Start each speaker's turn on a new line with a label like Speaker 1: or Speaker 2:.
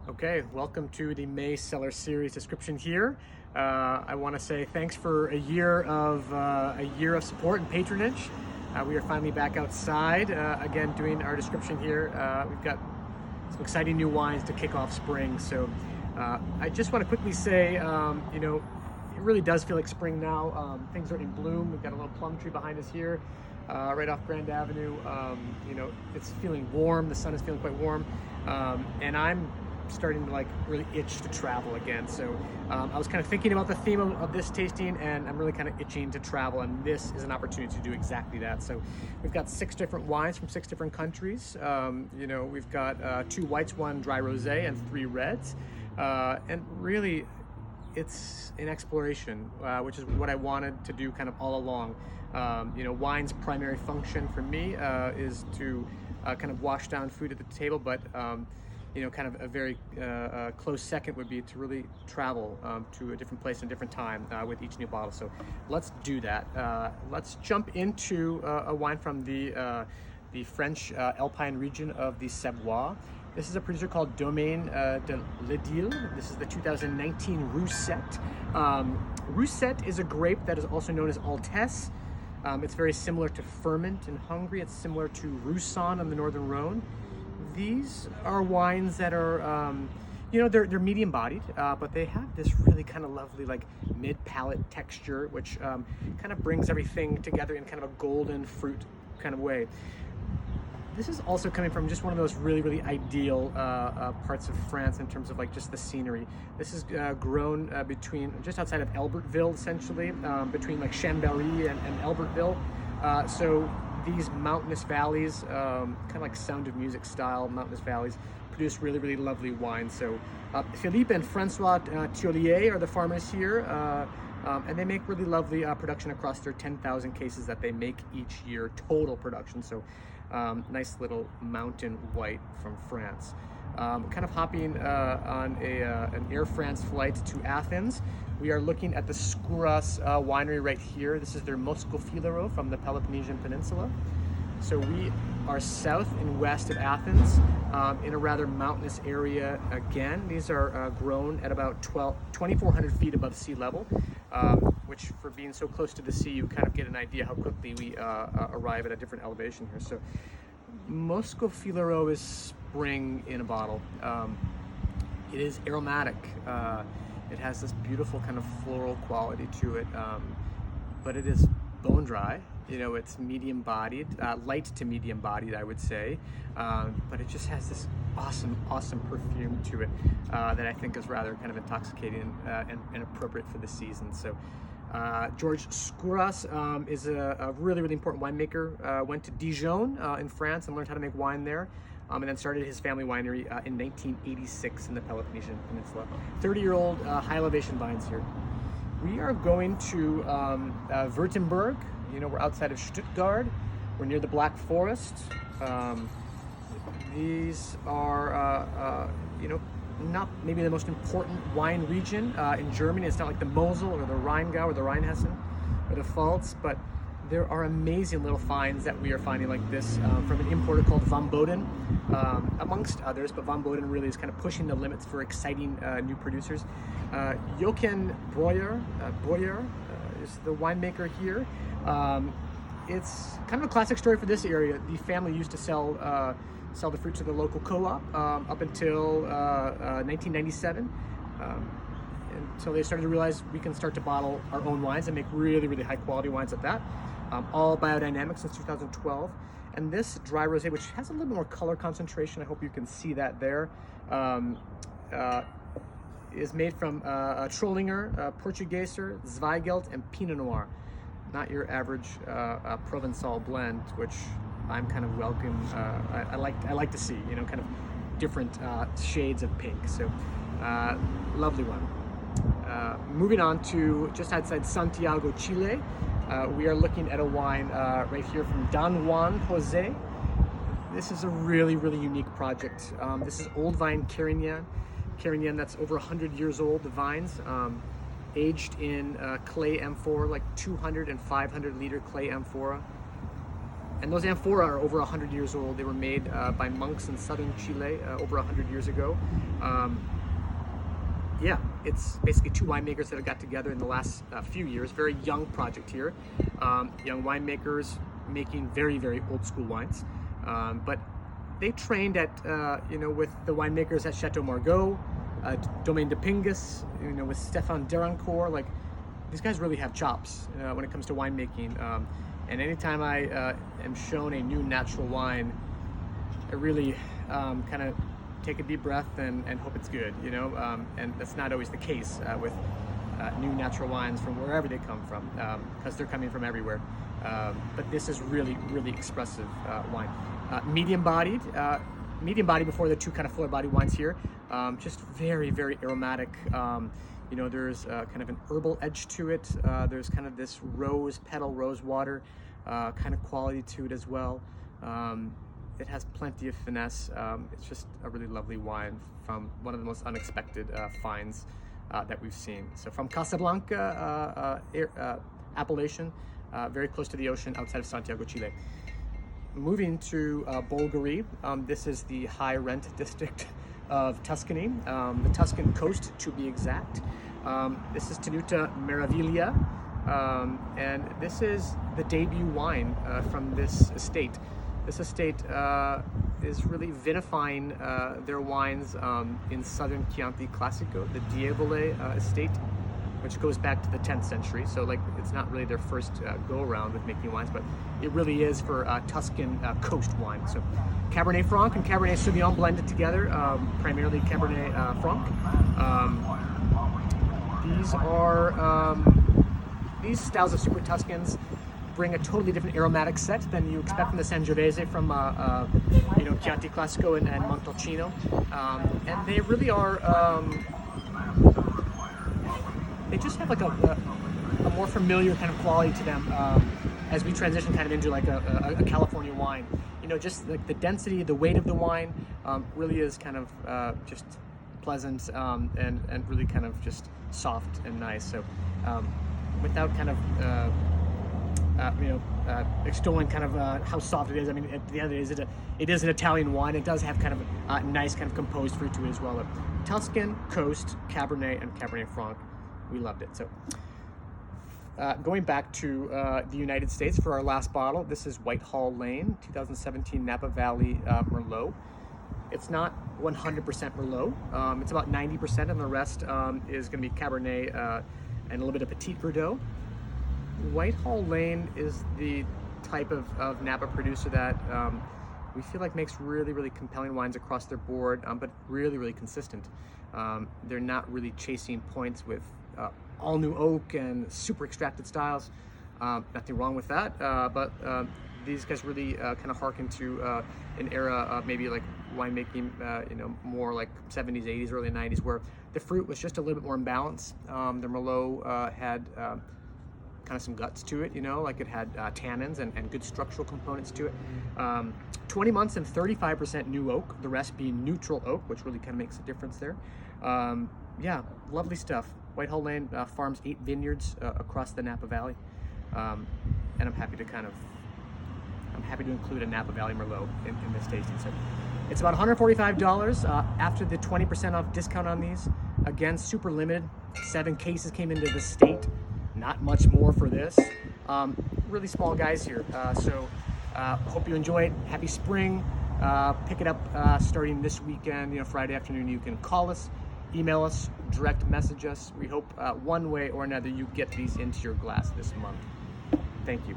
Speaker 1: Okay, welcome to the May Cellar series description here. I want to say thanks for a year of support and patronage. We are finally back outside again doing our description here. We've got some exciting new wines to kick off spring. So I just want to quickly say, it really does feel like spring now. Things are in bloom. We've got a little plum tree behind us here, right off Grand Avenue. It's feeling warm. The sun is feeling quite warm, and I'm starting to really itch to travel again. So I was kind of thinking about the theme of this tasting, and I'm really kind of itching to travel, and this is an opportunity to do exactly that. So we've got 6 different wines from 6 different countries. We've got 2 whites, 1 dry rosé, and 3 reds, and really it's an exploration, which is what I wanted to do kind of all along. Wine's primary function for me is to kind of wash down food at the table, but kind of a very close second would be to really travel to a different place and a different time with each new bottle. So let's do that. Let's jump into a wine from the French Alpine region of the Savoie. This is a producer called Domaine de l'Edile. This is the 2019 Roussette. Roussette is a grape that is also known as Altesse. It's very similar to Ferment in Hungary. It's similar to Roussanne on the Northern Rhone. These are wines that are, they're medium bodied, but they have this really kind of lovely mid-palate texture, which kind of brings everything together in kind of a golden fruit kind of way. This is also coming from just one of those really, really ideal parts of France in terms of just the scenery. This is grown between just outside of Albertville, essentially, between Chambéry and Albertville. So these mountainous valleys, kind of like Sound of Music style mountainous valleys, produce really, really lovely wine. So Philippe and Francois Thiolier are the farmers here, and they make really lovely production across their 10,000 cases that they make each year, total production. So nice little mountain white from France. Kind of hopping on an Air France flight to Athens. We are looking at the Skouras winery right here. This is their Moscofilero from the Peloponnesian Peninsula. So we are south and west of Athens in a rather mountainous area again. These are grown at about 2,400 feet above sea level, which for being so close to the sea, you kind of get an idea how quickly we arrive at a different elevation here. So Moscofilero is spring in a bottle. It is aromatic. It has this beautiful kind of floral quality to it, but it is bone dry. It's medium bodied, light to medium bodied, I would say, but it just has this awesome perfume to it that I think is rather kind of intoxicating and appropriate for the season. So George Skouras is a really, really important winemaker. Went to Dijon in France and learned how to make wine there, and then started his family winery in 1986 in the Peloponnesian Peninsula. 30-year-old high elevation vines here. We are going to Württemberg. We're outside of Stuttgart. We're near the Black Forest. These are, not maybe the most important wine region in Germany. It's not like the Mosel or the Rheingau or the Rheinhessen or the Pfalz, but there are amazing little finds that we are finding like this from an importer called Van Boden, amongst others, but Van Boden really is kind of pushing the limits for exciting new producers. Jochen Breuer is the winemaker here. It's kind of a classic story for this area. The family used to sell the fruit to the local co-op up until 1997, until they started to realize we can start to bottle our own wines and make really, really high quality wines at that. All biodynamic since 2012. And this dry rosé, which has a little bit more color concentration, I hope you can see that there, is made from Trollinger, Portugieser, Zweigelt, and Pinot Noir. Not your average Provençal blend, which I'm kind of welcome. I like to see, kind of different shades of pink. So lovely one. Moving on to just outside Santiago, Chile. We are looking at a wine right here from Don Juan Jose. This is a really, really unique project. This is old vine Carignan that's over 100 years old, the vines. Aged in clay amphora, like 200 and 500 liter clay amphora. And those amphora are over 100 years old. They were made by monks in southern Chile over 100 years ago. Yeah, it's basically two winemakers that have got together in the last few years. Very young project here. Young winemakers making very, very old school wines. But they trained at, with the winemakers at Chateau Margaux, Domaine de Pingus, with Stéphane Derancourt. Like, these guys really have chops when it comes to winemaking. And anytime I am shown a new natural wine, I really kind of take a deep breath and hope it's good, and that's not always the case with new natural wines from wherever they come from, because they're coming from everywhere. But this is really, really expressive wine. Medium-bodied before the two kind of fuller-bodied wines here. Just very, very aromatic. There's kind of an herbal edge to it. There's kind of this rose petal, rose water kind of quality to it as well. It has plenty of finesse. It's just a really lovely wine from one of the most unexpected finds that we've seen. So from Casablanca appellation, very close to the ocean outside of Santiago, Chile. Moving to Bolgheri, this is the high rent district of Tuscany, the Tuscan coast to be exact. This is Tenuta Meraviglia, and this is the debut wine from this estate. This estate is really vinifying their wines in southern Chianti Classico, the Dievole estate, which goes back to the 10th century. So it's not really their first go around with making wines, but it really is for Tuscan coast wine. So Cabernet Franc and Cabernet Sauvignon blended together, primarily Cabernet Franc. These styles of Super Tuscans bring a totally different aromatic set than you expect from the Sangiovese from Chianti Classico and Montalcino, and they really are. They just have a more familiar kind of quality to them as we transition kind of into a California wine. Just the density, the weight of the wine really is kind of just pleasant and really kind of just soft and nice. So without kind of extolling kind of how soft it is. I mean, at the end of the day, it is an Italian wine. It does have kind of a nice kind of composed fruit to it as well. Tuscan, Coast, Cabernet, and Cabernet Franc. We loved it. So going back to the United States for our last bottle, this is Whitehall Lane, 2017 Napa Valley Merlot. It's not 100% Merlot. It's about 90%, and the rest is going to be Cabernet and a little bit of Petit Verdot. Whitehall Lane is the type of Napa producer that we feel like makes really, really compelling wines across their board, but really, really consistent. They're not really chasing points with all new oak and super extracted styles. Nothing wrong with that, but these guys really kind of harken to an era of maybe like winemaking, more like 70s, 80s, early 90s, where the fruit was just a little bit more in balance. The Merlot had kind of some guts to it, like it had tannins and good structural components to it. 20 months and 35% new oak, the rest being neutral oak, which really kind of makes a difference there. Yeah, lovely stuff. Whitehall Lane farms 8 vineyards across the Napa Valley, and I'm happy to include a Napa Valley Merlot in this tasting. So it's about $145 after the 20% off discount on these. Again, super limited. 7 cases came into the state. Not much more for this. Really small guys here. So hope you enjoy it. Happy spring. Pick it up starting this weekend, Friday afternoon. You can call us, email us, direct message us. We hope one way or another you get these into your glass this month. Thank you.